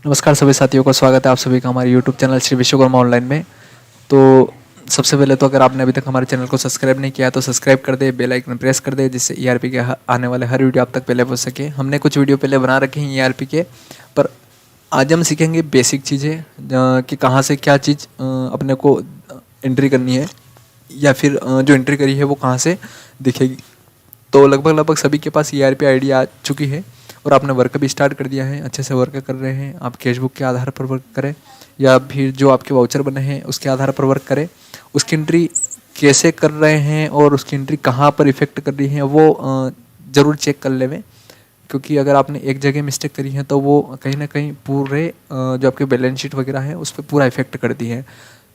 नमस्कार सभी साथियों को स्वागत है आप सभी का हमारे YouTube channel Shri Vishwakarma online में। तो सबसे पहले तो अगर आपने अभी तक हमारे चैनल को सब्सक्राइब नहीं किया तो सब्सक्राइब कर दे, बेल आइकन प्रेस कर दे, जिससे ERP के आने वाले हर वीडियो आप तक पहले पहुंच सके। हमने कुछ वीडियो पहले बना रखे हैं ERP के, पर आज हम सीखेंगे बेसिक चीज़ें कि कहाँ से क्या चीज़ अपने को एंट्री करनी है, या फिर जो एंट्री करी है वो कहाँ से दिखेगी। तो लगभग सभी के पास ERP आईडी आ चुकी है और आपने वर्क भी स्टार्ट कर दिया है, अच्छे से वर्क कर रहे हैं। आप कैशबुक के आधार पर वर्क करें या फिर जो आपके वाउचर बने हैं उसके आधार पर वर्क करें। उसकी एंट्री कैसे कर रहे हैं और उसकी एंट्री कहाँ पर इफेक्ट कर रही है वो ज़रूर चेक कर लें, क्योंकि अगर आपने एक जगह मिस्टेक करी है तो वो कहीं ना कहीं पूरे जो आपके बैलेंस शीट वगैरह है उस पर पूरा इफेक्ट करती है।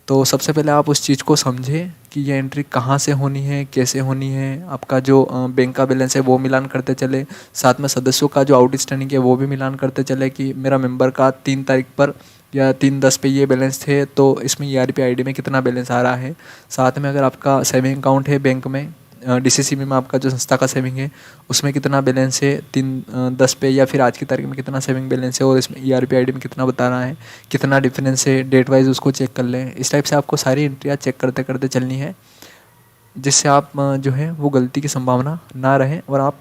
तो सबसे पहले आप उस चीज़ को समझें कि ये एंट्री कहाँ से होनी है, कैसे होनी है। आपका जो बैंक का बैलेंस है वो मिलान करते चले, साथ में सदस्यों का जो आउटस्टैंडिंग है वो भी मिलान करते चले कि मेरा मेंबर का 3 तारीख पर या 3/10 पे ये बैलेंस थे, तो इसमें ERP आईडी में कितना बैलेंस आ रहा है। साथ में अगर आपका सेविंग अकाउंट है बैंक में, DCCB में आपका जो संस्था का सेविंग है उसमें कितना बैलेंस है 3/10 पे, या फिर आज की तारीख में कितना सेविंग बैलेंस है और इसमें ERP आईडी में कितना बता रहा है, कितना डिफरेंस है डेट वाइज, उसको चेक कर लें। इस टाइप से आपको सारी एंट्रियाँ चेक करते करते चलनी है, जिससे आप जो है वो गलती की संभावना ना रहे और आप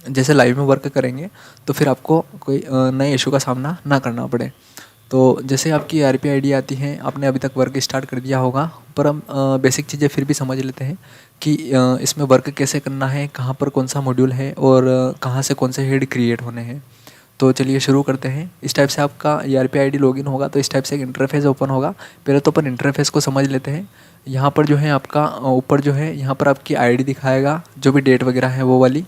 जैसे लाइव में वर्क करेंगे तो फिर आपको कोई नए इशू का सामना ना करना पड़े। तो जैसे आपकी ERP आईडी आती है, आपने अभी तक वर्क स्टार्ट कर दिया होगा, पर हम बेसिक चीज़ें फिर भी समझ लेते हैं कि इसमें वर्क कैसे करना है, कहाँ पर कौन सा मॉड्यूल है और कहाँ से कौन से हेड क्रिएट होने हैं। तो चलिए शुरू करते हैं। इस टाइप से आपका ERP आईडी लॉगिन होगा तो इस टाइप से एक इंटरफेस ओपन होगा। पहले तो अपन इंटरफेस को समझ लेते हैं। यहाँ पर जो है आपका ऊपर जो है यहाँ पर आपकी आईडी दिखाएगा, जो भी डेट वगैरह है वो वाली।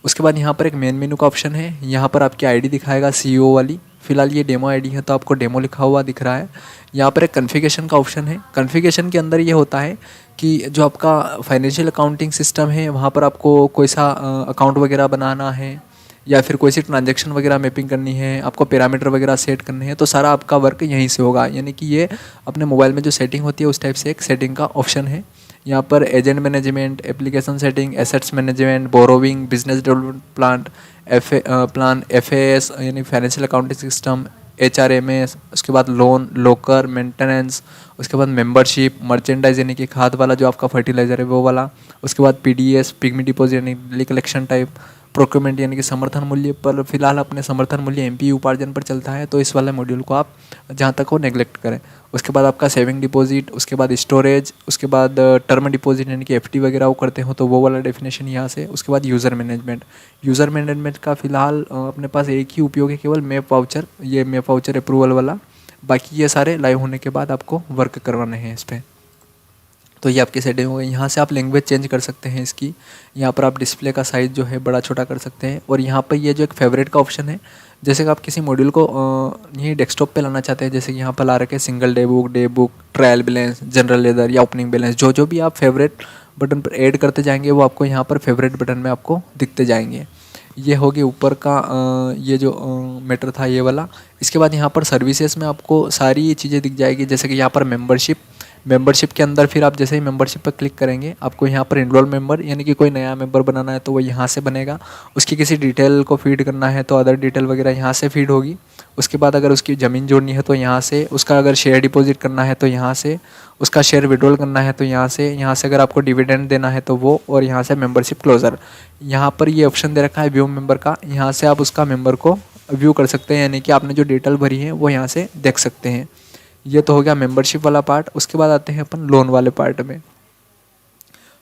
उसके बाद यहाँ पर एक मेन मेनू का ऑप्शन है, यहाँ पर आपकी आईडी दिखाएगा CEO वाली। फिलहाल ये डेमो आईडी है तो आपको डेमो लिखा हुआ दिख रहा है। यहाँ पर एक कॉन्फ़िगरेशन का ऑप्शन है। कॉन्फ़िगरेशन के अंदर ये होता है कि जो आपका फाइनेंशियल अकाउंटिंग सिस्टम है वहाँ पर आपको कोई सा अकाउंट वगैरह बनाना है या फिर कोई सी ट्रांजैक्शन वगैरह मैपिंग करनी है, आपको पैरामीटर वगैरह सेट करने हैं, तो सारा आपका वर्क यहीं से होगा। यानी कि ये अपने मोबाइल में जो सेटिंग होती है उस टाइप से एक सेटिंग का ऑप्शन है। यहाँ पर agent management, application setting, assets management, borrowing, business development plan, FAS यानी फाइनेंशियल अकाउंटिंग सिस्टम, HRMS, उसके बाद लोन, लॉकर, मेंटेनेंस, उसके बाद मेंबरशिप, मर्चेंडाइज यानी कि खाद वाला जो आपका फर्टिलाइजर है वो वाला, उसके बाद PDS, पिगमी डिपॉजिट यानी डेली कलेक्शन टाइप, प्रोक्योरमेंट यानी कि समर्थन मूल्य पर। फिलहाल अपने समर्थन मूल्य MP उपार्जन पर चलता है, तो इस वाले मॉड्यूल को आप जहाँ तक हो नेगलेक्ट करें। उसके बाद आपका सेविंग डिपॉजिट, उसके बाद स्टोरेज, उसके बाद टर्म डिपॉजिट यानी कि FD वगैरह वो करते हो तो वो वाला डेफिनेशन यहाँ से। उसके बाद यूज़र मैनेजमेंट का फिलहाल अपने पास एक ही उपयोग है, केवल मैप वाउचर, ये मैप वाउचर अप्रूवल वाला। बाकी ये सारे लाइव होने के बाद आपको वर्क करवाने हैं इस पर। तो ये आपकी सेटिंग हो गई। यहाँ से आप लैंग्वेज चेंज कर सकते हैं इसकी। यहाँ पर आप डिस्प्ले का साइज़ जो है बड़ा छोटा कर सकते हैं। और यहाँ पर ये जो एक फेवरेट का ऑप्शन है, जैसे कि आप किसी मॉड्यूल को यही डेस्कटॉप पे लाना चाहते हैं, जैसे कि यहाँ पर ला रखे single day book, trial balance, general leather या ओपनिंग बैलेंस, जो भी आप फेवरेट बटन पर ऐड करते जाएंगे वो आपको यहाँ पर फेवरेट बटन में आपको दिखते जाएंगे। ये हो गया ऊपर का ये जो मैटर था ये वाला। इसके बाद यहाँ पर सर्विसेज में आपको सारी चीज़ें दिख जाएगी, जैसे कि यहाँ पर मेंबरशिप के अंदर फिर आप जैसे ही मेंबरशिप पर क्लिक करेंगे आपको यहाँ पर इनरोल मेंबर यानी कि कोई नया मेंबर बनाना है तो वो यहाँ से बनेगा। उसकी किसी डिटेल को फीड करना है तो अदर डिटेल वगैरह यहाँ से फीड होगी। उसके बाद अगर उसकी ज़मीन जोड़नी है तो यहाँ से, उसका अगर शेयर डिपॉजिट करना है तो यहाँ से, उसका शेयर विड्रॉल करना है तो यहाँ से अगर आपको डिविडेंड देना है तो वो, और यहाँ से मेंबरशिप क्लोजर। यहाँ पर ये ऑप्शन दे रखा है व्यू मेंबर का, यहाँ से आप उसका मेंबर को व्यू कर सकते हैं, यानी कि आपने जो डिटेल भरी है वो यहाँ से देख सकते हैं। ये तो हो गया मेंबरशिप वाला पार्ट। उसके बाद आते हैं अपन लोन वाले पार्ट में।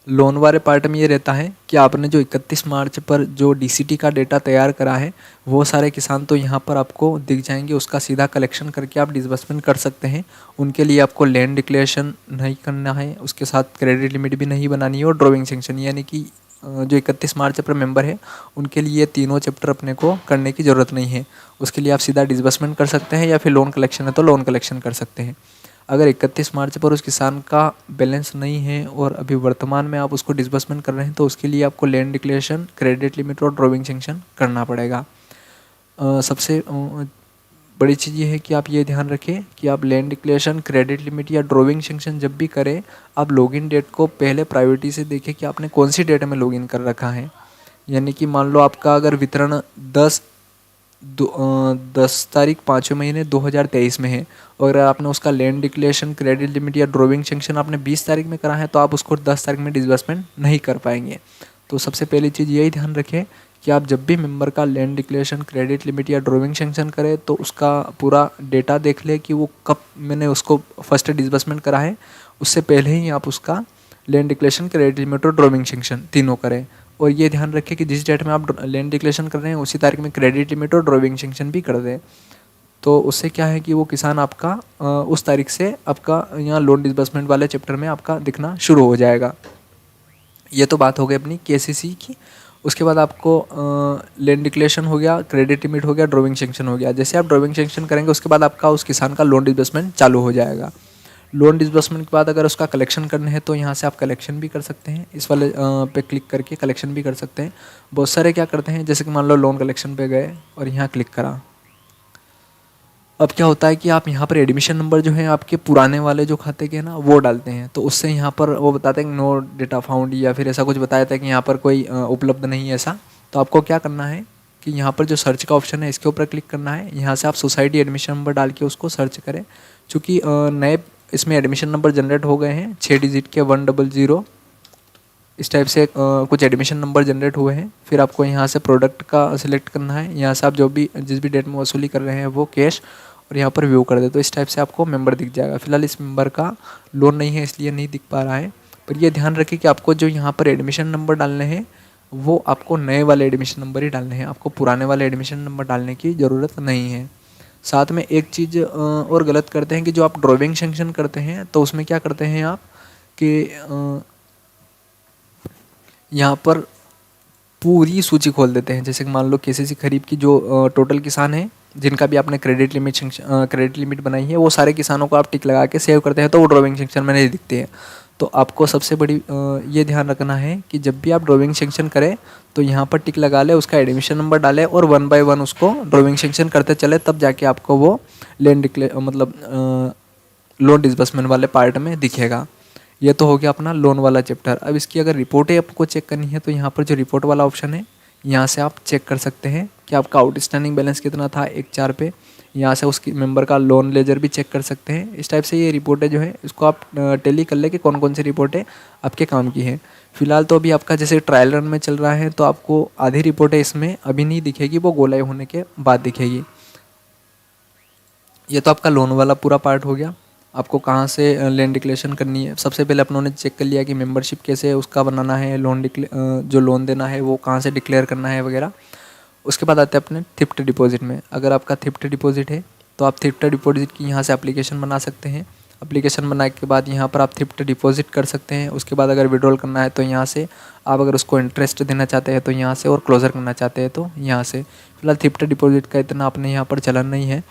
लोन वाले पार्ट में ये रहता है कि आपने जो 31 मार्च पर जो DCT का डेटा तैयार करा है वो सारे किसान तो यहाँ पर आपको दिख जाएंगे। उसका सीधा कलेक्शन करके आप डिसबर्समेंट कर सकते हैं। उनके लिए आपको लैंड डिक्लेरेशन नहीं करना है, उसके साथ क्रेडिट लिमिट भी नहीं बनानी है, और ड्रॉइंग सेंक्शन यानी कि जो 31 मार्च पर मेंबर है उनके लिए तीनों चैप्टर अपने को करने की ज़रूरत नहीं है। उसके लिए आप सीधा डिसबर्समेंट कर सकते हैं, या फिर लोन कलेक्शन है तो लोन कलेक्शन कर सकते हैं। अगर 31 मार्च पर उस किसान का बैलेंस नहीं है और अभी वर्तमान में आप उसको डिसबर्समेंट कर रहे हैं तो उसके लिए आपको लैंड डिक्लेरेशन, क्रेडिट लिमिट और ड्रॉइंग सेंक्शन करना पड़ेगा। सबसे बड़ी चीज़ ये है कि आप ये ध्यान रखें कि आप लैंड डिक्लेरेशन, क्रेडिट लिमिट या ड्रॉइंग सेंक्शन जब भी करें, आप लॉगिन डेट को पहले प्रायोरिटी से देखें कि आपने कौन सी डेट में लॉगिन कर रखा है। यानी कि मान लो आपका अगर वितरण 10 10 तारीख 5वें महीने 2023 में है, और अगर आपने उसका लैंड डिक्लेरेशन, क्रेडिट लिमिट या ड्रॉविंग सेंक्शन आपने 20 तारीख में करा है तो आप उसको 10 तारीख में डिसबर्समेंट नहीं कर पाएंगे। तो सबसे पहली चीज़ यही ध्यान रखें कि आप जब भी मेंबर का लैंड डिक्लेरेशन, क्रेडिट लिमिट या ड्रॉविंग सेंक्शन करें तो उसका पूरा डेटा देख ले कि वो कब मैंने उसको फर्स्ट डिसबर्समेंट करा है, उससे पहले ही आप उसका लैंड डिक्लेरेशन, क्रेडिट लिमिट और ड्रॉविंग सेंक्शन तीनों करें। और ये ध्यान रखें कि जिस डेट में आप लैंड डिक्लेरेशन कर रहे हैं उसी तारीख में क्रेडिट लिमिट और ड्रॉविंग सेंक्शन भी कर दें। तो उससे क्या है कि वो किसान आपका उस तारीख से आपका यहाँ लोन डिसबर्समेंट वाले चैप्टर में आपका दिखना शुरू हो जाएगा। ये तो बात हो गई अपनी केसीसी की। उसके बाद आपको लैंड डिक्लेरेशन हो गया, क्रेडिट लिमिट हो गया, ड्रॉविंग सेंक्शन हो गया। जैसे आप ड्रॉविंग सेंक्शन करेंगे उसके बाद आपका उस किसान का लोन डिसबर्समेंट चालू हो जाएगा। लोन डिसबर्समेंट के बाद अगर उसका कलेक्शन करना है तो यहाँ से आप कलेक्शन भी कर सकते हैं, इस वाले पे क्लिक करके कलेक्शन भी कर सकते हैं। बहुत सारे क्या करते हैं, जैसे कि मान लो लोन कलेक्शन पे गए और यहाँ क्लिक करा। अब क्या होता है कि आप यहाँ पर एडमिशन नंबर जो है आपके पुराने वाले जो खाते के हैं ना वो डालते हैं, तो उससे यहाँ पर वो बताते हैं नो डेटा फाउंड या फिर ऐसा कुछ बताया था कि यहाँ पर कोई उपलब्ध नहीं है ऐसा। तो आपको क्या करना है कि यहाँ पर जो सर्च का ऑप्शन है इसके ऊपर क्लिक करना है। यहाँ से आप सोसाइटी एडमिशन नंबर डाल के उसको सर्च करें। चूँकि नए इसमें एडमिशन नंबर जनरेट हो गए हैं 6 डिजिट के 100 इस टाइप से कुछ एडमिशन नंबर जनरेट हुए हैं। फिर आपको यहाँ से प्रोडक्ट का सिलेक्ट करना है। यहाँ से आप जो भी जिस भी डेट में वसूली कर रहे हैं वो कैश, और यहाँ पर व्यू कर दे तो इस टाइप से आपको मेंबर दिख जाएगा। फिलहाल इस मेंबर का लोन नहीं है इसलिए नहीं दिख पा रहा है, पर ये ध्यान रखिए कि आपको जो यहाँ पर एडमिशन नंबर डालने हैं वो आपको नए वाले एडमिशन नंबर ही डालने हैं, आपको पुराने वाले एडमिशन नंबर डालने की ज़रूरत नहीं है। साथ में एक चीज़ और गलत करते हैं कि जो आप ड्रॉविंग सेंक्शन करते हैं तो उसमें क्या करते हैं आप कि यहाँ पर पूरी सूची खोल देते हैं। जैसे कि मान लो केसीसी खरीफ की जो टोटल किसान हैं जिनका भी आपने क्रेडिट लिमिट बनाई है वो सारे किसानों को आप टिक लगा के सेव करते हैं तो वो ड्रॉविंग सेक्शन में नहीं दिखते हैं। तो आपको सबसे बड़ी ये ध्यान रखना है कि जब भी आप ड्रॉविंग सेक्शन करें तो यहाँ पर टिक लगा ले, उसका एडमिशन नंबर डालें और 1 बाय 1 उसको ड्रॉविंग सेक्शन करते चले, तब जाके आपको वो लोन डिसबर्समेंट वाले पार्ट में दिखेगा। ये तो हो गया अपना लोन वाला चैप्टर। अब इसकी अगर रिपोर्टें आपको चेक करनी है तो यहाँ पर जो रिपोर्ट वाला ऑप्शन है यहाँ से आप चेक कर सकते हैं कि आपका आउटस्टैंडिंग बैलेंस कितना था 1/4 पे। यहाँ से उसकी मेंबर का लोन लेजर भी चेक कर सकते हैं। इस टाइप से ये रिपोर्टें जो है इसको आप टेली कर ले कि कौन कौन सी रिपोर्टें आपके काम की हैं। फिलहाल तो अभी आपका जैसे ट्रायल रन में चल रहा है तो आपको आधी रिपोर्टें इसमें अभी नहीं दिखेगी, वो गोलाई होने के बाद दिखेगी। ये तो आपका लोन वाला पूरा पार्ट हो गया। आपको कहाँ से लैंड डिक्लेरेशन करनी है, सबसे पहले अपनों ने चेक कर लिया कि मेंबरशिप कैसे उसका बनाना है, जो लोन देना है वो कहाँ से डिक्लेयर करना है वगैरह। उसके बाद आते हैं अपने थ्रिफ्ट डिपॉजिट में। अगर आपका थ्रिफ्ट डिपॉजिट है तो आप थ्रिफ्ट डिपॉजिट की यहाँ से एप्लीकेशन बना सकते हैं। एप्लीकेशन बनाने के बाद यहाँ पर आप थ्रिफ्ट डिपॉजिट कर सकते हैं। उसके बाद अगर विड्रॉल करना है तो यहाँ से, आप अगर उसको इंटरेस्ट देना चाहते हैं तो यहाँ से, और क्लोजर करना चाहते हैं तो यहाँ से। फिलहाल थ्रिफ्ट डिपॉजिट का इतना अपने यहाँ पर चलन नहीं है।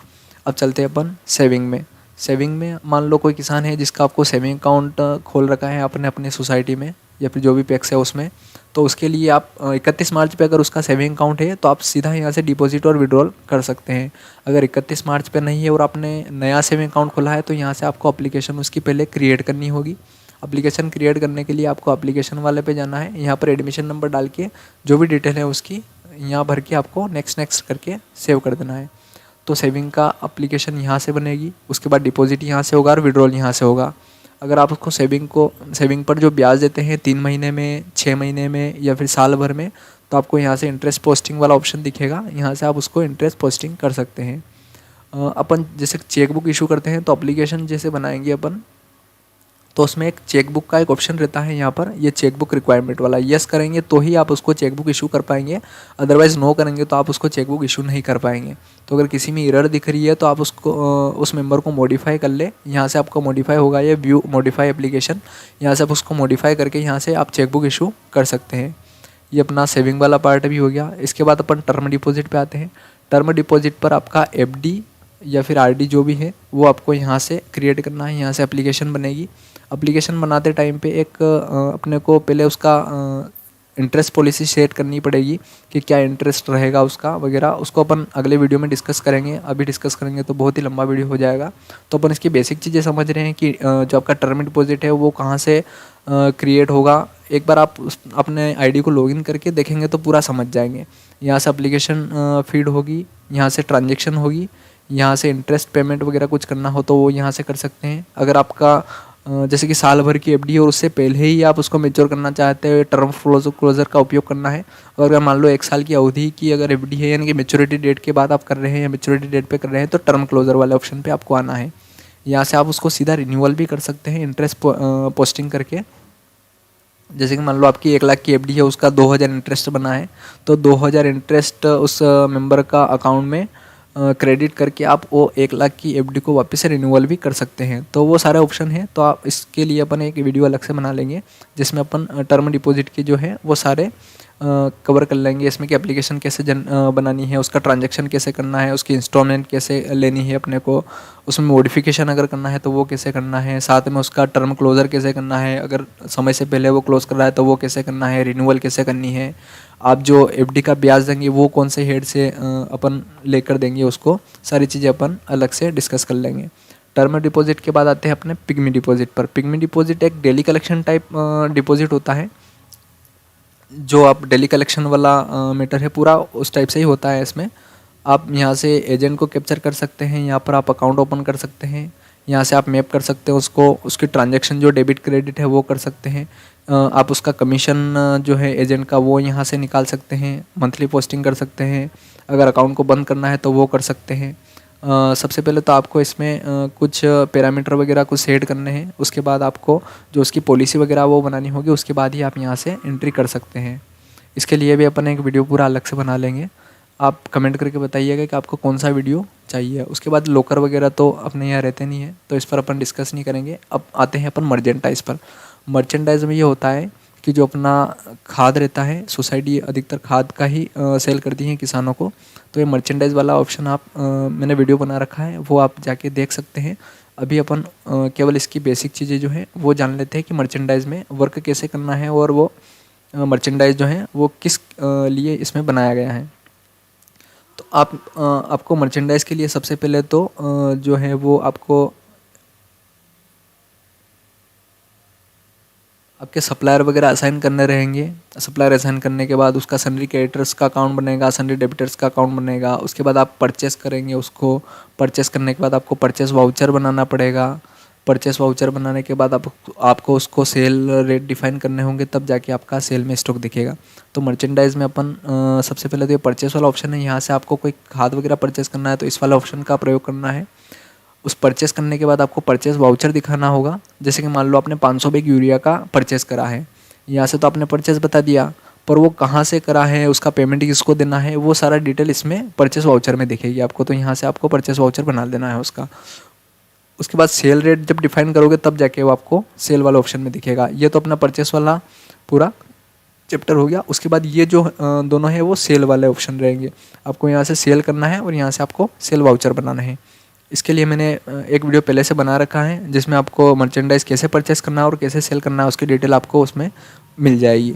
अब चलते हैं अपन सेविंग में। सेविंग में मान लो कोई किसान है जिसका आपको सेविंग अकाउंट खोल रखा है आपने अपने सोसाइटी में या फिर जो भी पैक्स है उसमें, तो उसके लिए आप 31 मार्च पे अगर उसका सेविंग अकाउंट है तो आप सीधा यहाँ से डिपॉजिट और विड्रॉल कर सकते हैं। अगर 31 मार्च पे नहीं है और आपने नया सेविंग अकाउंट खोला है तो यहाँ से आपको एप्लीकेशन उसकी पहले क्रिएट करनी होगी। एप्लीकेशन क्रिएट करने के लिए आपको एप्लीकेशन वाले पे जाना है। यहाँ पर एडमिशन नंबर डाल के जो भी डिटेल है उसकी यहाँ भर के आपको नेक्स्ट करके सेव कर देना है। तो सेविंग का एप्लीकेशन यहाँ से बनेगी। उसके बाद डिपॉजिट यहाँ से होगा और विड्रॉल यहाँ से होगा। अगर आप उसको सेविंग पर जो ब्याज देते हैं 3 महीने में, 6 महीने में या फिर साल भर में, तो आपको यहाँ से इंटरेस्ट पोस्टिंग वाला ऑप्शन दिखेगा। यहाँ से आप उसको इंटरेस्ट पोस्टिंग कर सकते हैं। अपन जैसे चेकबुक इशू करते हैं तो एप्लीकेशन जैसे बनाएंगे अपन, तो उसमें एक चेकबुक का एक ऑप्शन रहता है। यहाँ पर ये चेकबुक रिक्वायरमेंट वाला यस करेंगे तो ही आप उसको चेकबुक इशू कर पाएंगे, अदरवाइज़ नो करेंगे तो आप उसको चेकबुक इशू नहीं कर पाएंगे। तो अगर किसी में एरर दिख रही है तो आप उसको उस मेंबर को मॉडिफाई कर ले। यहाँ से आपका मॉडिफाई होगा ये व्यू मॉडिफाई एप्लीकेशन, यहाँ से आप उसको मॉडिफाई करके यहाँ से आप चेकबुक इशू कर सकते हैं। ये अपना सेविंग वाला पार्ट भी हो गया। इसके बाद अपन टर्म डिपॉजिट पे आते हैं। टर्म डिपॉजिट पर आपका एफडी या फिर आरडी जो भी है वो आपको यहाँ से क्रिएट करना है। यहाँ से एप्लीकेशन बनेगी। एप्लीकेशन बनाते टाइम पे एक अपने को पहले उसका इंटरेस्ट पॉलिसी सेट करनी पड़ेगी कि क्या इंटरेस्ट रहेगा उसका वगैरह, उसको अपन अगले वीडियो में डिस्कस करेंगे। अभी डिस्कस करेंगे तो बहुत ही लंबा वीडियो हो जाएगा। तो अपन इसकी बेसिक चीज़ें समझ रहे हैं कि जो आपका टर्म डिपॉजिट है वो कहाँ से क्रिएट होगा। एक बार आप अपने आईडी को लॉगिन करके देखेंगे तो पूरा समझ जाएंगे। यहाँ से एप्लीकेशन फीड होगी, यहाँ से ट्रांजेक्शन होगी, यहाँ से इंटरेस्ट पेमेंट वगैरह कुछ करना हो तो वो यहाँ से कर सकते हैं। अगर आपका जैसे कि साल भर की एफडी है और उससे पहले ही आप उसको मैच्योर करना चाहते हो, टर्म क्लोजर का उपयोग करना है। और अगर मान लो 1 साल की अवधि की अगर एफडी है, यानी कि मैच्योरिटी डेट के बाद आप कर रहे हैं या मैच्योरिटी डेट पे कर रहे हैं, तो टर्म क्लोजर वाले ऑप्शन पे आपको आना है। यहाँ से आप उसको सीधा रिन्यूअल भी कर सकते हैं इंटरेस्ट पोस्टिंग करके। जैसे कि मान लो आपकी 1 लाख की एफडी है, उसका 2000 इंटरेस्ट बना है, तो 2000 इंटरेस्ट उस मेंबर का अकाउंट में क्रेडिट करके आप वो 1 लाख की एफडी को वापस से रिन्यूअल भी कर सकते हैं। तो वो सारे ऑप्शन हैं। तो आप इसके लिए अपन एक वीडियो अलग से बना लेंगे जिसमें अपन टर्म डिपॉजिट के जो है वो सारे कवर कर लेंगे। इसमें कि एप्लीकेशन कैसे बनानी है, उसका ट्रांजैक्शन कैसे करना है, उसकी इंस्टॉलमेंट कैसे लेनी है अपने को, उसमें मॉडिफिकेशन अगर करना है तो वो कैसे करना है, साथ में उसका टर्म क्लोजर कैसे करना है, अगर समय से पहले वो क्लोज कर रहा है तो वो कैसे करना है, रिन्यूअल कैसे करनी है, आप जो एफडी का ब्याज देंगे वो कौन से हेड से अपन लेकर देंगे, उसको सारी चीज़ें अपन अलग से डिस्कस कर लेंगे। टर्म डिपॉजिट के बाद आते हैं अपने पिग्मी डिपॉजिट पर। पिग्मी डिपॉजिट एक डेली कलेक्शन टाइप डिपॉजिट होता है। जो आप डेली कलेक्शन वाला मैटर है पूरा उस टाइप से ही होता है। इसमें आप यहाँ से एजेंट को कैप्चर कर सकते हैं, यहाँ पर आप अकाउंट ओपन कर सकते हैं, यहाँ से आप मैप कर सकते हैं उसको, उसकी ट्रांजैक्शन जो डेबिट क्रेडिट है वो कर सकते हैं। आप उसका कमीशन जो है एजेंट का वो यहाँ से निकाल सकते हैं, मंथली पोस्टिंग कर सकते हैं, अगर अकाउंट को बंद करना है तो वो कर सकते हैं। सबसे पहले तो आपको इसमें कुछ पैरामीटर वगैरह कुछ सेट करने हैं, उसके बाद आपको जो उसकी पॉलिसी वगैरह वो बनानी होगी, उसके बाद ही आप यहाँ से एंट्री कर सकते हैं। इसके लिए भी अपन एक वीडियो पूरा अलग से बना लेंगे। आप कमेंट करके बताइएगा कि आपको कौन सा वीडियो चाहिए। उसके बाद लोकर वगैरह तो अपने यहाँ रहते नहीं है, तो इस पर अपन डिस्कस नहीं करेंगे। अब आते हैं अपन मर्चेंटाइज पर। मर्चेंटाइज में ये होता है कि जो अपना खाद रहता है, सोसाइटी अधिकतर खाद का ही सेल करती है किसानों को। तो ये मर्चेंडाइज वाला ऑप्शन आप मैंने वीडियो बना रखा है, वो आप जाके देख सकते हैं। अभी अपन केवल इसकी बेसिक चीज़ें जो है वो जान लेते हैं कि मर्चेंडाइज में वर्क कैसे करना है और वो मर्चेंडाइज जो है वो किस लिए इसमें बनाया गया है। तो आपको मर्चेंडाइज के लिए सबसे पहले तो जो है वो आपके सप्लायर वगैरह असाइन करने रहेंगे। सप्लायर असाइन करने के बाद उसका सन्ड्री क्रेडिटर्स का अकाउंट बनेगा, सन्ड्री डेबिटर्स का अकाउंट बनेगा। उसके बाद आप परचेस करेंगे उसको, परचेस करने के बाद आपको परचेस वाउचर बनाना पड़ेगा। परचेस वाउचर बनाने के बाद आपको उसको सेल रेट डिफाइन करने होंगे, तब जाके आपका सेल में स्टॉक दिखेगा। तो मर्चेंडाइज में अपन सबसे पहले तो ये परचेस वाला ऑप्शन है, यहाँ से आपको कोई खाद वगैरह परचेस करना है तो इस वाला ऑप्शन का प्रयोग करना है। उस परचेस करने के बाद आपको परचेस वाउचर दिखाना होगा। जैसे कि मान लो आपने 500 बैग यूरिया का परचेस करा है, यहाँ से तो आपने परचेस बता दिया, पर वो कहाँ से करा है, उसका पेमेंट किसको देना है, वो सारा डिटेल इसमें परचेस वाउचर में दिखेगी आपको। तो यहाँ से आपको परचेस वाउचर बना देना है उसका। उसके बाद सेल रेट जब डिफाइन करोगे तब जाके वो आपको सेल वाला ऑप्शन में दिखेगा। ये तो अपना परचेस वाला पूरा चैप्टर हो गया। उसके बाद ये जो दोनों है वो सेल वाले ऑप्शन रहेंगे। आपको यहाँ से सेल करना है और यहाँ से आपको सेल वाउचर बनाना है। इसके लिए मैंने एक वीडियो पहले से बना रखा है जिसमें आपको मर्चेंडाइज कैसे परचेस करना है और कैसे सेल करना है उसकी डिटेल आपको उसमें मिल जाएगी।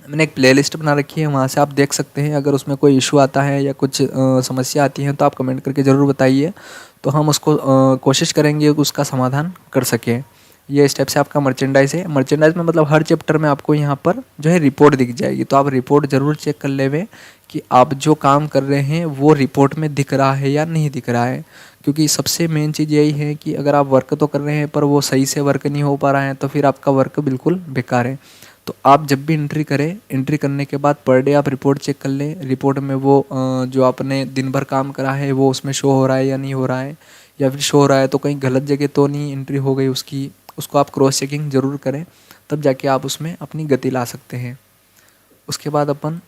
मैंने एक प्लेलिस्ट बना रखी है, वहाँ से आप देख सकते हैं। अगर उसमें कोई इशू आता है या कुछ समस्या आती है तो आप कमेंट करके ज़रूर बताइए, तो हम उसको कोशिश करेंगे कि उसका समाधान कर सकें। ये स्टेप से आपका मर्चेंडाइज है। मर्चेंडाइज में मतलब हर चैप्टर में आपको यहाँ पर जो है रिपोर्ट दिख जाएगी, तो आप रिपोर्ट ज़रूर चेक कर लेवे कि आप जो काम कर रहे हैं वो रिपोर्ट में दिख रहा है या नहीं दिख रहा है। क्योंकि सबसे मेन चीज़ यही है कि अगर आप वर्क तो कर रहे हैं पर वो सही से वर्क नहीं हो पा रहा है तो फिर आपका वर्क बिल्कुल बेकार है। तो आप जब भी एंट्री करें, एंट्री करने के बाद पर डे आप रिपोर्ट चेक कर लें। रिपोर्ट में वो जो आपने दिन भर काम करा है वो उसमें शो हो रहा है या नहीं हो रहा है, या फिर शो हो रहा है तो कहीं गलत जगह तो नहीं एंट्री हो गई उसकी, उसको आप क्रॉस चेकिंग ज़रूर करें, तब जाके आप उसमें अपनी गति ला सकते हैं। उसके बाद अपन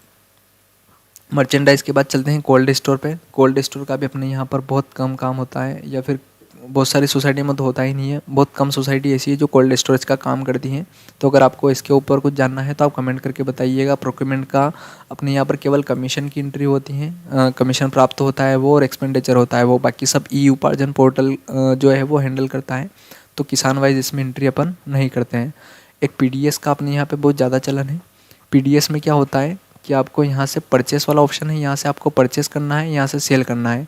मर्चेंडाइज के बाद चलते हैं कोल्ड स्टोर पे। कोल्ड स्टोर का भी अपने यहाँ पर बहुत कम काम होता है, या फिर बहुत सारी सोसाइटी में तो होता ही नहीं है। बहुत कम सोसाइटी ऐसी है जो कोल्ड स्टोरेज का काम करती हैं। तो अगर आपको इसके ऊपर कुछ जानना है तो आप कमेंट करके बताइएगा। प्रोक्योरमेंट का अपने यहाँ पर केवल कमीशन की एंट्री होती है, कमीशन प्राप्त होता है वो, और एक्सपेंडिचर होता है वो। बाकी सब ई उपार्जन पोर्टल जो है वो हैंडल करता है। तो किसान वाइज इसमें एंट्री अपन नहीं करते हैं। एक पीडीएस का अपने यहाँ पे बहुत ज़्यादा चलन है। पीडीएस में क्या होता है कि आपको यहाँ से परचेस वाला ऑप्शन है, यहाँ से आपको परचेस करना है, यहाँ से सेल करना है।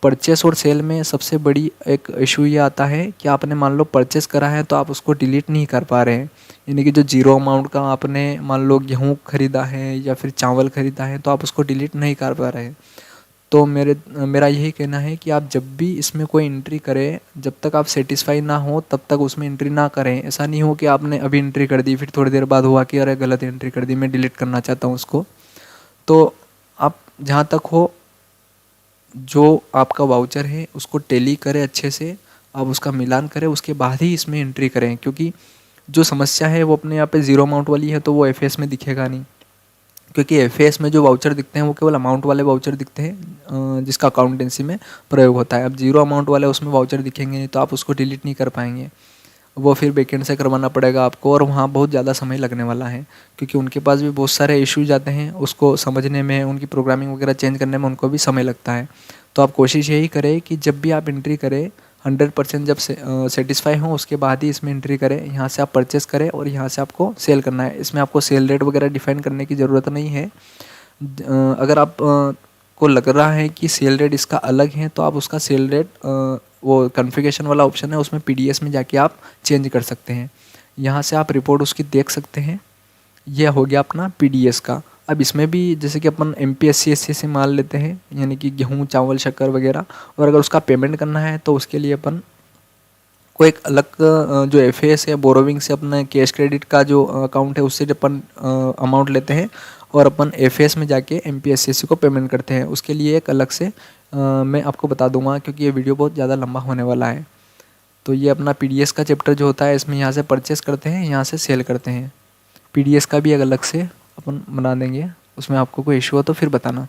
परचेस और सेल में सबसे बड़ी एक इशू ये आता है कि आपने मान लो परचेस करा है तो आप उसको डिलीट नहीं कर पा रहे हैं। यानी कि जो जीरो अमाउंट का आपने मान लो गेहूँ खरीदा है या फिर चावल खरीदा है तो आप उसको डिलीट नहीं कर पा रहे हैं। तो मेरा यही कहना है कि आप जब भी इसमें कोई एंट्री करें, जब तक आप सेटिस्फाई ना हो तब तक उसमें एंट्री ना करें। ऐसा नहीं हो कि आपने अभी एंट्री कर दी फिर थोड़ी देर बाद हुआ कि अरे गलत एंट्री कर दी, मैं डिलीट करना चाहता हूँ उसको। तो आप जहाँ तक हो जो आपका वाउचर है उसको टैली करें अच्छे से, आप उसका मिलान करें, उसके बाद ही इसमें एंट्री करें। क्योंकि जो समस्या है वो अपने यहाँ पे ज़ीरो अमाउंट वाली है तो वो एफएस में दिखेगा नहीं, क्योंकि एफएस में जो वाउचर दिखते हैं वो केवल अमाउंट वाले वाउचर दिखते हैं जिसका अकाउंटेंसी में प्रयोग होता है। अब जीरो अमाउंट वाले उसमें वाउचर दिखेंगे नहीं तो आप उसको डिलीट नहीं कर पाएंगे, वो फिर बैकेंड से करवाना पड़ेगा आपको और वहाँ बहुत ज़्यादा समय लगने वाला है, क्योंकि उनके पास भी बहुत सारे इश्यूज आते हैं, उसको समझने में, उनकी प्रोग्रामिंग वगैरह चेंज करने में उनको भी समय लगता है। तो आप कोशिश यही करें कि जब भी आप एंट्री करें 100% जब सेटिस्फाई हो उसके बाद ही इसमें एंट्री करें। यहाँ से आप परचेस करें और यहाँ से आपको सेल करना है। इसमें आपको सेल रेट वगैरह डिफाइन करने की ज़रूरत नहीं है। अगर आप को लग रहा है कि सेल रेट इसका अलग है तो आप उसका सेल रेट वो कॉन्फ़िगरेशन वाला ऑप्शन है उसमें पीडीएस में जाके आप चेंज कर सकते हैं। यहाँ से आप रिपोर्ट उसकी देख सकते हैं। यह हो गया अपना पीडीएस का। अब इसमें भी जैसे कि अपन एमपीएससी एससी माल लेते हैं, यानी कि गेहूँ चावल शक्कर वगैरह, और अगर उसका पेमेंट करना है तो उसके लिए अपन को एक अलग जो एफएस है बोरोविंग से अपना कैश क्रेडिट का जो अकाउंट है उससे अपन अमाउंट लेते हैं और अपन एफएस में जाके एमपीएससी को पेमेंट करते हैं। उसके लिए एक अलग से मैं आपको बता दूंगा, क्योंकि ये वीडियो बहुत ज़्यादा लंबा होने वाला है। तो ये अपना पीडीएस का चैप्टर जो होता है इसमें यहाँ से परचेस करते हैं, यहाँ से सेल करते हैं। पीडीएस का भी एक अलग से अपन बना देंगे, उसमें आपको कोई इशू हो तो फिर बताना।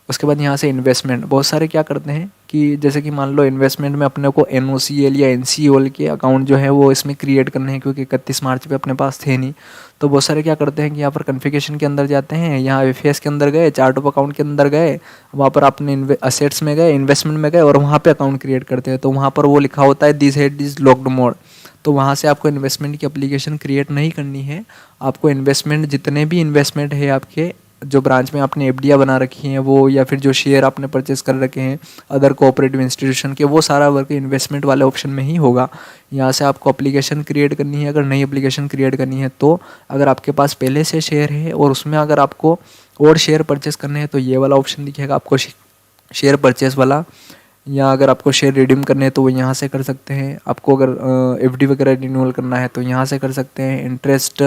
उसके बाद यहाँ से इन्वेस्टमेंट, बहुत सारे क्या करते हैं कि जैसे कि मान लो इन्वेस्टमेंट में अपने को एनओसीएल या एनसीओएल के अकाउंट जो है वो इसमें क्रिएट करने हैं, क्योंकि 31 मार्च पे अपने पास थे नहीं। तो बहुत सारे क्या करते हैं कि यहाँ पर कॉन्फ़िगरेशन के अंदर जाते हैं, यहाँ एफएस के अंदर गए, चार्ट ऑफ अकाउंट के अंदर गए, वहाँ पर अपने असेट्स में गए, इन्वेस्टमेंट में गए और वहाँ पर अकाउंट क्रिएट करते हैं। तो वहाँ पर वो लिखा होता है this head is locked mode. तो वहाँ से आपको इन्वेस्टमेंट की एप्लीकेशन क्रिएट नहीं करनी है। आपको इन्वेस्टमेंट जितने भी इन्वेस्टमेंट है आपके जो ब्रांच में आपने एफडीआई बना रखी हैं वो, या फिर जो शेयर आपने परचेस कर रखे हैं अदर कोऑपरेटिव इंस्टीट्यूशन के, वो सारा वर्क इन्वेस्टमेंट वाले ऑप्शन में ही होगा। यहाँ से आपको एप्लीकेशन क्रिएट करनी है। अगर नई एप्लीकेशन क्रिएट करनी है तो अगर आपके पास पहले से शेयर है और उसमें अगर आपको और शेयर परचेस करने हैं तो ये वाला ऑप्शन दिखेगा आपको शेयर परचेस वाला, या अगर आपको शेयर रिडीम करने हैं तो वो यहाँ से कर सकते हैं। आपको अगर एफडी वगैरह रिन्यूअल करना है तो यहाँ से कर सकते हैं। इंटरेस्ट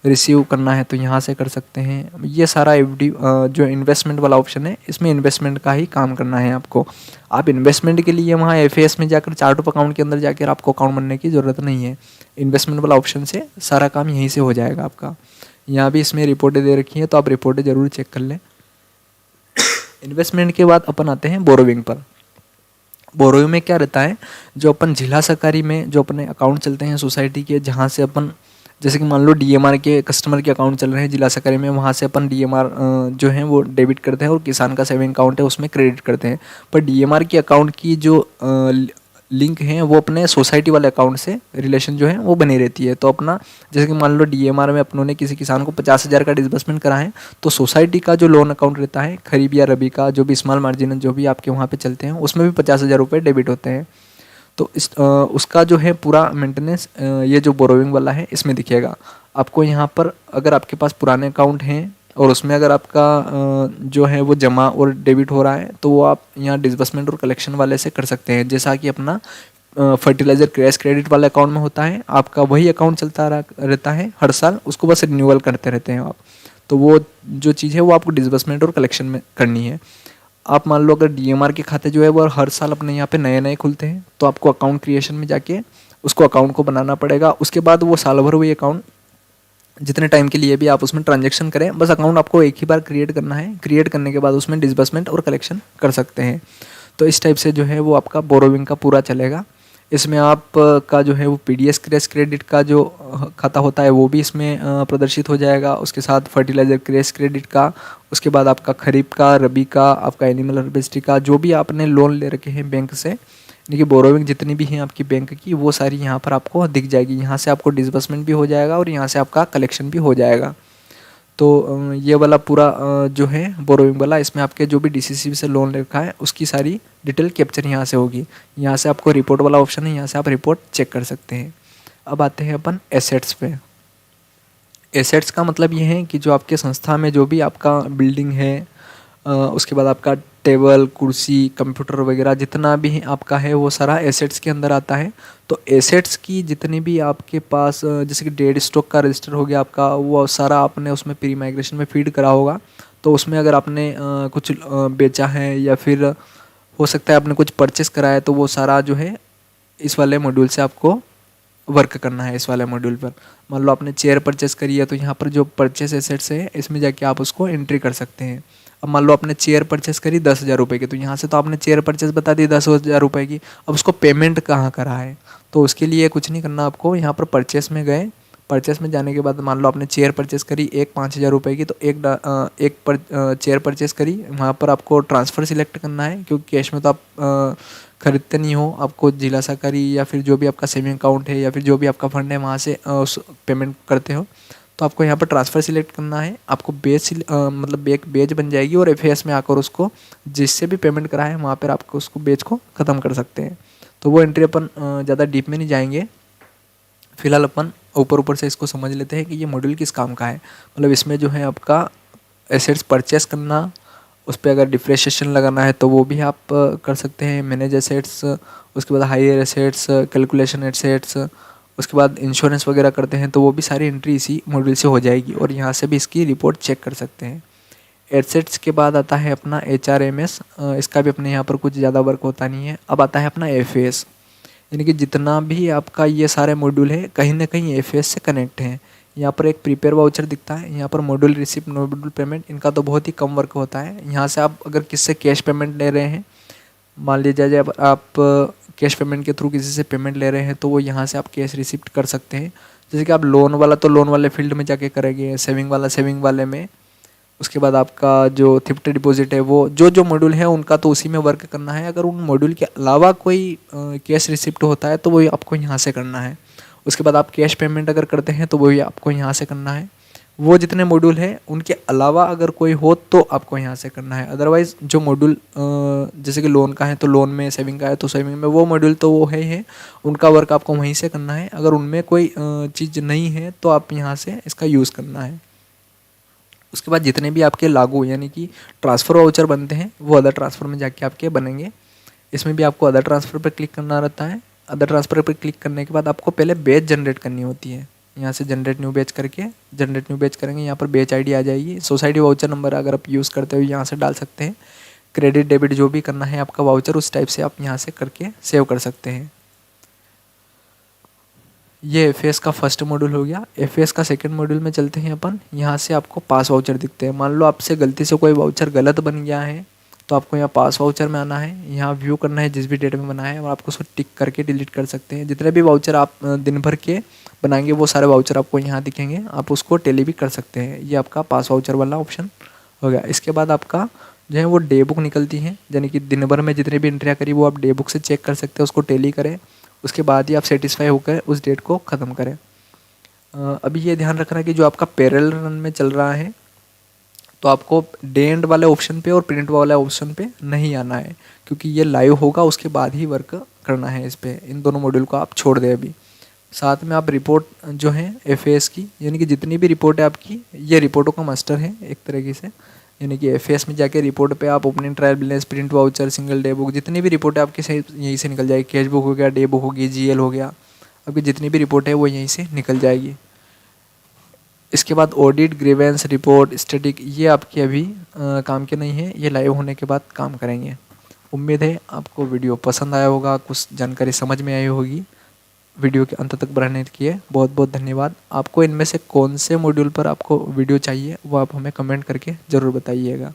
रिसीव करना है तो यहाँ से कर सकते हैं। ये सारा एफडी जो इन्वेस्टमेंट वाला ऑप्शन है इसमें इन्वेस्टमेंट का ही काम करना है आपको। आप इन्वेस्टमेंट के लिए वहाँ एफएस में जाकर चार्ट ऑफ अकाउंट के अंदर जाकर आपको अकाउंट बनने की ज़रूरत नहीं है। इन्वेस्टमेंट वाला ऑप्शन से सारा काम यहीं से हो जाएगा आपका। यहाँ भी इसमें रिपोर्टें दे रखी हैं तो आप रिपोर्टें ज़रूर चेक कर लें। इन्वेस्टमेंट के बाद अपन आते हैं बोरोविंग पर। बोरोविंग में क्या रहता है, जो अपन जिला सहकारी में जो अपने अकाउंट चलते हैं सोसाइटी के, जहाँ से अपन जैसे कि मान लो डीएमआर के कस्टमर के अकाउंट चल रहे हैं जिला सहकारी में, वहाँ से अपन डीएमआर जो है वो डेबिट करते हैं और किसान का सेविंग अकाउंट है उसमें क्रेडिट करते हैं। पर डीएमआर के अकाउंट की जो लिंक है वो अपने सोसाइटी वाले अकाउंट से रिलेशन जो है वो बनी रहती है। तो अपना जैसे कि मान लो डीएमआर में अपनों ने किसी किसान को 50,000 का डिसबर्समेंट करा है तो सोसाइटी का जो लोन अकाउंट रहता है खरीफ या रबी का, जो भी स्मॉल मार्जिन जो भी आपके वहाँ पे चलते हैं उसमें भी 50,000 रुपये डेबिट होते हैं। तो उसका जो है पूरा मेंटेनेंस ये जो बोरोविंग वाला है इसमें दिखेगा आपको। यहाँ पर अगर आपके पास पुराने अकाउंट हैं और उसमें अगर आपका जो है वो जमा और डेबिट हो रहा है तो वो आप यहाँ डिसबर्समेंट और कलेक्शन वाले से कर सकते हैं। जैसा कि अपना फर्टिलाइजर क्रैश क्रेडिट वाले अकाउंट में होता है, आपका वही अकाउंट चलता रहता है हर साल, उसको बस रिन्यूअल करते रहते हैं आप। तो वो जो चीज़ है वो आपको डिसबर्समेंट और कलेक्शन में करनी है। आप मान लो अगर डीएमआर के खाते जो है वो हर साल अपने यहाँ पे नए नए खुलते हैं तो आपको अकाउंट क्रिएशन में जाके उसको अकाउंट को बनाना पड़ेगा। उसके बाद वो साल भर वही अकाउंट जितने टाइम के लिए भी आप उसमें ट्रांजैक्शन करें, बस अकाउंट आपको एक ही बार क्रिएट करना है। क्रिएट करने के बाद उसमें डिसबर्समेंट और कलेक्शन कर सकते हैं। तो इस टाइप से जो है वो आपका बोरोविंग का पूरा चलेगा। इसमें आप का जो है वो पीडीएस क्रैश क्रेडिट का जो खाता होता है वो भी इसमें प्रदर्शित हो जाएगा। उसके साथ फर्टिलाइजर क्रैश क्रेडिट का, उसके बाद आपका खरीफ का, रबी का, आपका एनिमल हर्बेस्ट्री का, जो भी आपने लोन ले रखे हैं बैंक से, देखिए बोरोविंग जितनी भी हैं आपकी बैंक की वो सारी यहाँ पर आपको दिख जाएगी। यहाँ से आपको डिसबर्समेंट भी हो जाएगा और यहाँ से आपका कलेक्शन भी हो जाएगा। तो ये वाला पूरा जो है बोरोइंग वाला, इसमें आपके जो भी डीसीसी से लोन रखा है उसकी सारी डिटेल कैप्चर यहाँ से होगी। यहाँ से आपको रिपोर्ट वाला ऑप्शन है, यहाँ से आप रिपोर्ट चेक कर सकते हैं। अब आते हैं अपन एसेट्स पे। एसेट्स का मतलब ये है कि जो आपके संस्था में जो भी आपका बिल्डिंग है, उसके बाद आपका टेबल, कुर्सी, कंप्यूटर वगैरह जितना भी आपका है वो सारा एसेट्स के अंदर आता है। तो एसेट्स की जितनी भी आपके पास जैसे कि डेड स्टॉक का रजिस्टर हो गया आपका, वो सारा आपने उसमें प्री माइग्रेशन में फीड करा होगा। तो उसमें अगर आपने कुछ बेचा है या फिर हो सकता है आपने कुछ परचेस करा है, तो वो सारा जो है इस वाले मॉड्यूल से आपको वर्क करना है। इस वाले मॉड्यूल पर मान लो आपने चेयर परचेस करी है, तो यहाँ पर जो परचेस एसेट्स है इसमें जाके आप उसको एंट्री कर सकते हैं। अब मान लो आपने चेयर परचेस करी 10,000 रुपये की, तो यहाँ से तो आपने चेयर परचेस बता दी 10,000 रुपये की। अब उसको पेमेंट कहाँ करा है, तो उसके लिए कुछ नहीं करना आपको। यहाँ पर परचेस में गए, परचेस में जाने के बाद मान लो आपने चेयर परचेस करी 5,000 रुपये की, तो चेयर परचेस करी, वहाँ पर आपको ट्रांसफ़र सिलेक्ट करना है, क्योंकि कैश में तो आप खरीदते नहीं हो। आपको जिला सहकारी या फिर जो भी आपका सेविंग अकाउंट है या फिर जो भी आपका फंड है वहाँ से उस पेमेंट करते हो, तो आपको यहाँ पर ट्रांसफ़र सिलेक्ट करना है। आपको मतलब एक बेच बन जाएगी और एफएएस में आकर उसको जिससे भी पेमेंट करा है वहाँ पर आपको उसको बेच को ख़त्म कर सकते हैं। तो वो एंट्री अपन ज़्यादा डीप में नहीं जाएंगे, फिलहाल अपन ऊपर से इसको समझ लेते हैं कि ये मॉड्यूल किस काम का है। मतलब इसमें जो है आपका एसेट्स परचेस करना, उस पर अगर डिप्रेशिएशन लगाना है तो वो भी आप कर सकते हैं, मैनेज एसेट्स, उसके बाद हायर एसेट्स, कैलकुलेशन एसेट्स, उसके बाद इंश्योरेंस वगैरह करते हैं तो वो भी सारी एंट्री इसी मॉड्यूल से हो जाएगी और यहाँ से भी इसकी रिपोर्ट चेक कर सकते हैं। एसेट्स के बाद आता है अपना HRMS, इसका भी अपने यहाँ पर कुछ ज़्यादा वर्क होता नहीं है। अब आता है अपना FAS, यानी कि जितना भी आपका ये सारे मॉड्यूल है कहीं ना कहीं FAS से कनेक्ट हैं। यहाँ पर एक प्रीपेयर वाउचर दिखता है, यहाँ पर मॉड्यूल रिसिप्ट, मॉड्यूल पेमेंट, इनका तो बहुत ही कम वर्क होता है। यहाँ से आप अगर किससे कैश पेमेंट ले रहे हैं, मान लीजिए जब आप कैश पेमेंट के थ्रू किसी से पेमेंट ले रहे हैं तो वो यहाँ से आप कैश रिसिप्ट कर सकते हैं। जैसे कि आप लोन वाला तो लोन वाले फील्ड में जाके करेंगे, सेविंग वाला सेविंग वाले में, उसके बाद आपका जो थ्रिफ्ट डिपॉजिट है वो जो मॉड्यूल है उनका तो उसी में वर्क करना है। अगर उन मॉड्यूल के अलावा कोई कैश रिसिप्ट होता है तो वही आपको यहाँ से करना है। उसके बाद आप कैश पेमेंट अगर करते हैं तो वही आपको यहाँ से करना है। वो जितने मॉड्यूल हैं उनके अलावा अगर कोई हो तो आपको यहाँ से करना है। अदरवाइज़ जो मॉड्यूल जैसे कि लोन का है तो लोन में, सेविंग का है तो सेविंग में, वो मॉड्यूल तो वो है ही है, उनका वर्क आपको वहीं से करना है। अगर उनमें कोई चीज़ नहीं है तो आप यहाँ से इसका यूज़ करना है। उसके बाद जितने भी आपके लागू यानी कि ट्रांसफ़र वाउचर बनते हैं वो अदर ट्रांसफ़र में जाके आपके बनेंगे। इसमें भी आपको अदर ट्रांसफ़र पर क्लिक करना रहता है। अदर ट्रांसफ़र पर क्लिक करने के बाद आपको पहले बैच जनरेट करनी होती है। यहाँ से जनरेट न्यू बैच करके जनरेट न्यू बैच करेंगे, यहाँ पर बैच आईडी आ जाएगी। सोसाइटी वाउचर नंबर अगर आप यूज़ करते हो यहाँ से डाल सकते हैं। क्रेडिट डेबिट जो भी करना है आपका वाउचर उस टाइप से आप यहाँ से करके सेव कर सकते हैं। ये FAS का फर्स्ट मॉड्यूल हो गया। FAS का सेकंड मॉड्यूल में चलते हैं अपन। यहाँ से आपको पास वाउचर दिखते हैं। मान लो आपसे गलती से कोई वाउचर गलत बन गया है तो आपको यहाँ पास वाउचर में आना है, यहाँ व्यू करना है जिस भी डेट में बना है और आपको उसको टिक करके डिलीट कर सकते हैं। जितने भी वाउचर आप दिन भर के बनाएंगे वो सारे वाउचर आपको यहाँ दिखेंगे, आप उसको टेली भी कर सकते हैं। ये आपका पास वाउचर वाला ऑप्शन हो गया। इसके बाद आपका जो है वो डे बुक निकलती है, यानी कि दिन भर में जितने भी एंट्रियाँ करी वो आप डे बुक से चेक कर सकते हैं, उसको टेली करें, उसके बाद ही आप सेटिस्फाई होकर उस डेट को ख़त्म करें। अभी ये ध्यान रखना कि जो आपका पैरेलल रन में चल रहा है तो आपको डे एंड वाले ऑप्शन पे और प्रिंट वाले ऑप्शन पे नहीं आना है, क्योंकि ये लाइव होगा उसके बाद ही वर्क करना है इस पर। इन दोनों मॉड्यूल को आप छोड़ दें अभी। साथ में आप रिपोर्ट जो है FAS की, यानी कि जितनी भी रिपोर्ट है आपकी, ये रिपोर्टों का मास्टर है एक तरीके से। यानी कि FAS में जाके रिपोर्ट पे आप opening trial balance, print voucher, single day book, जितनी भी रिपोर्ट है आपकी यहीं से निकल जाएगी। कैश बुक हो गया, डे बुक होगी, GL हो गया, आपकी जितनी भी रिपोर्ट है वो यहीं से निकल जाएगी। इसके बाद ऑडिट, ग्रीवेंस रिपोर्ट, स्टैटिक, ये आपके अभी काम के नहीं है, ये लाइव होने के बाद काम करेंगे। उम्मीद है आपको वीडियो पसंद आया होगा, कुछ जानकारी समझ में आई होगी। वीडियो के अंत तक बढ़ने के लिए बहुत बहुत धन्यवाद। आपको इनमें से कौन से मॉड्यूल पर आपको वीडियो चाहिए वो आप हमें कमेंट करके ज़रूर बताइएगा।